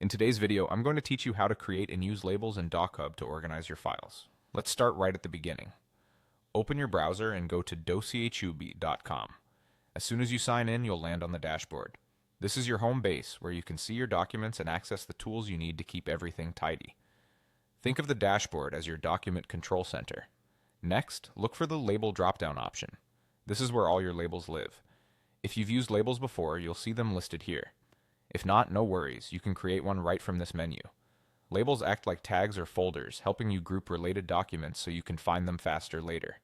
In today's video, I'm going to teach you how to create and use labels in DocHub to organize your files. Let's start right at the beginning. Open your browser and go to docHub.com. As soon as you sign in, you'll land on the dashboard. This is your home base, where you can see your documents and access the tools you need to keep everything tidy. Think of the dashboard as your document control center. Next, look for the Label drop-down option. This is where all your labels live. If you've used labels before, you'll see them listed here. If not, no worries, you can create one right from this menu. Labels act like tags or folders, helping you group related documents so you can find them faster later.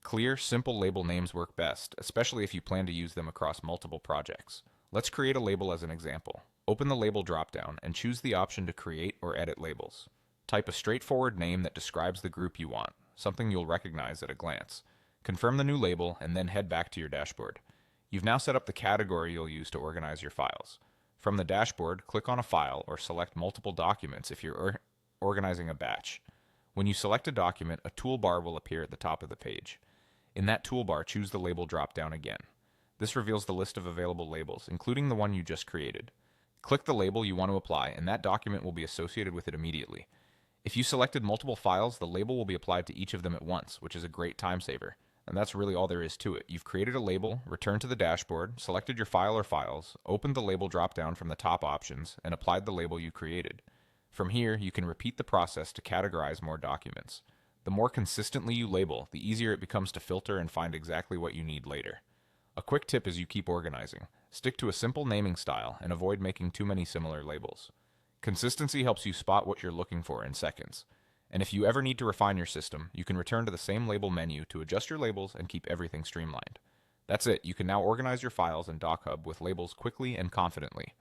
Clear, simple label names work best, especially if you plan to use them across multiple projects. Let's create a label as an example. Open the Label dropdown and choose the option to create or edit labels. Type a straightforward name that describes the group you want, something you'll recognize at a glance. Confirm the new label and then head back to your dashboard. You've now set up the category you'll use to organize your files. From the dashboard, click on a file or select multiple documents if you're organizing a batch. When you select a document, a toolbar will appear at the top of the page. In that toolbar, choose the Label dropdown again. This reveals the list of available labels, including the one you just created. Click the label you want to apply, and that document will be associated with it immediately. If you selected multiple files, the label will be applied to each of them at once, which is a great time saver. And that's really all there is to it. You've created a label, returned to the dashboard, selected your file or files, opened the Label dropdown from the top options, and applied the label you created. From here, you can repeat the process to categorize more documents. The more consistently you label, the easier it becomes to filter and find exactly what you need later. A quick tip as you keep organizing: stick to a simple naming style and avoid making too many similar labels. Consistency helps you spot what you're looking for in seconds. And if you ever need to refine your system, you can return to the same label menu to adjust your labels and keep everything streamlined. That's it, you can now organize your files in DocHub with labels quickly and confidently.